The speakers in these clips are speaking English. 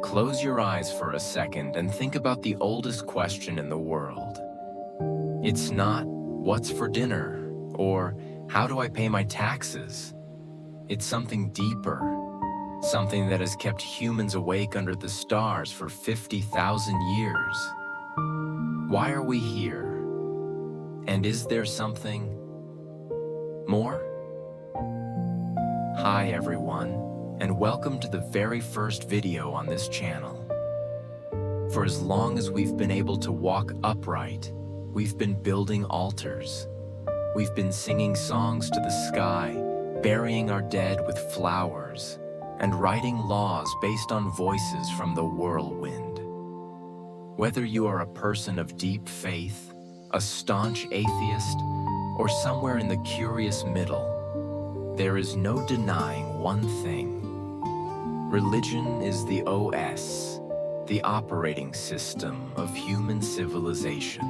Close your eyes for a second and think about the oldest question in the world. It's not, what's for dinner? Or, how do I pay my taxes? It's something deeper, something that has kept humans awake under the stars for 50,000 years. Why are we here? And is there something more? Hi everyone, and welcome to the very first video on this channel. For as long as we've been able to walk upright, we've been building altars. We've been singing songs to the sky, burying our dead with flowers, and writing laws based on voices from the whirlwind. Whether you are a person of deep faith, a staunch atheist, or somewhere in the curious middle, there is no denying one thing. Religion is the OS, the operating system of human civilization.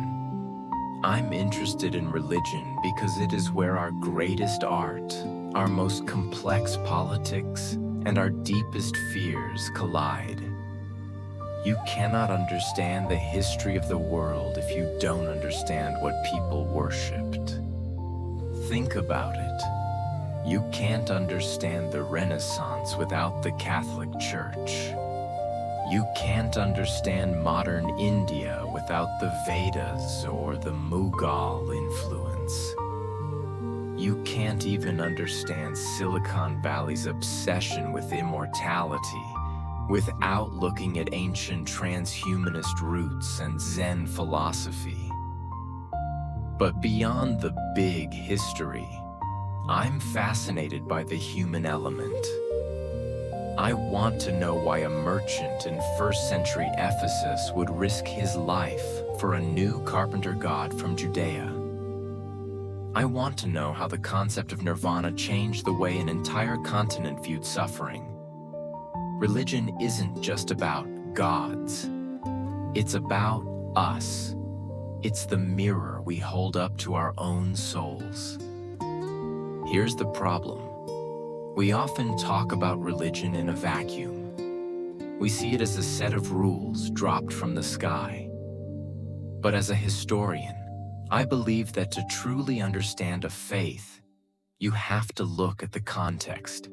I'm interested in religion because it is where our greatest art, our most complex politics, and our deepest fears collide. You cannot understand the history of the world if you don't understand what people worshipped. Think about it. You can't understand the Renaissance without the Catholic Church. You can't understand modern India without the Vedas or the Mughal influence. You can't even understand Silicon Valley's obsession with immortality without looking at ancient transhumanist roots and Zen philosophy. But beyond the big history, I'm fascinated by the human element. I want to know why a merchant in 1st century Ephesus would risk his life for a new carpenter god from Judea. I want to know how the concept of nirvana changed the way an entire continent viewed suffering. Religion isn't just about gods. It's about us. It's the mirror we hold up to our own souls. Here's the problem. We often talk about religion in a vacuum. We see it as a set of rules dropped from the sky. But as a historian, I believe that to truly understand a faith, you have to look at the context.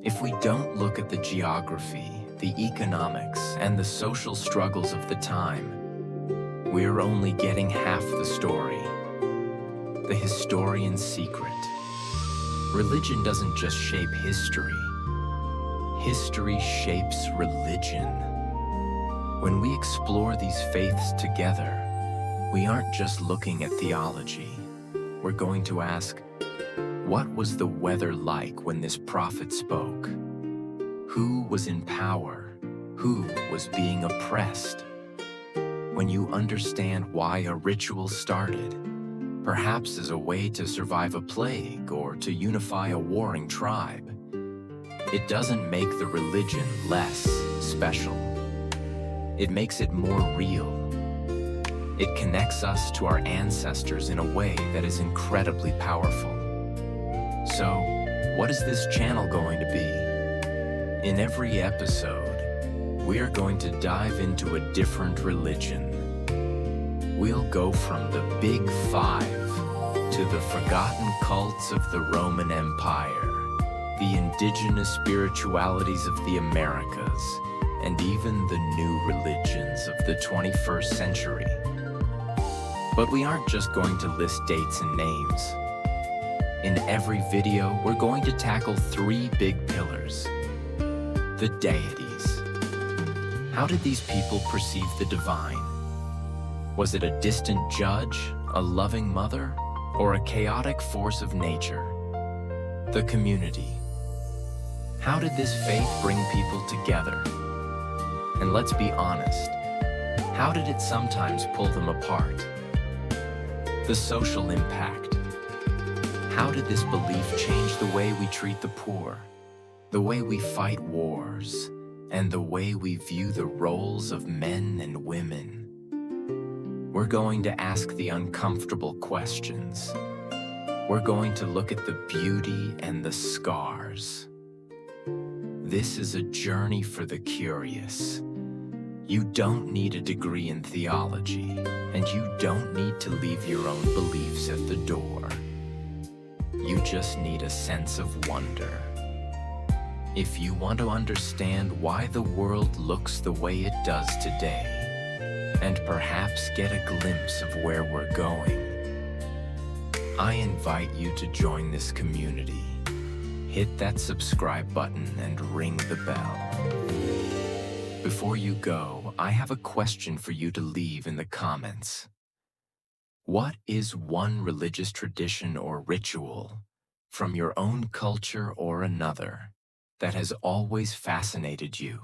If we don't look at the geography, the economics, and the social struggles of the time, we're only getting half the story. The historian's secret. Religion doesn't just shape history. History shapes religion. When we explore these faiths together, we aren't just looking at theology. We're going to ask, what was the weather like when this prophet spoke? Who was in power? Who was being oppressed? When you understand why a ritual started, perhaps as a way to survive a plague or to unify a warring tribe, it doesn't make the religion less special. It makes it more real. It connects us to our ancestors in a way that is incredibly powerful. So, what is this channel going to be? In every episode, we are going to dive into a different religion. We'll go from the Big Five to the forgotten cults of the Roman Empire, the indigenous spiritualities of the Americas, and even the new religions of the 21st century. But we aren't just going to list dates and names. In every video, we're going to tackle 3 big pillars. The deities. How did these people perceive the divine? Was it a distant judge, a loving mother, or a chaotic force of nature? The community. How did this faith bring people together? And let's be honest, how did it sometimes pull them apart? The social impact. How did this belief change the way we treat the poor, the way we fight wars, and the way we view the roles of men and women? We're going to ask the uncomfortable questions. We're going to look at the beauty and the scars. This is a journey for the curious. You don't need a degree in theology, and you don't need to leave your own beliefs at the door. You just need a sense of wonder. If you want to understand why the world looks the way it does today, and perhaps get a glimpse of where we're going, I invite you to join this community. Hit that subscribe button and ring the bell. Before you go, I have a question for you to leave in the comments. What is one religious tradition or ritual, from your own culture or another, that has always fascinated you?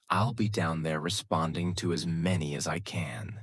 I'll be down there responding to as many as I can.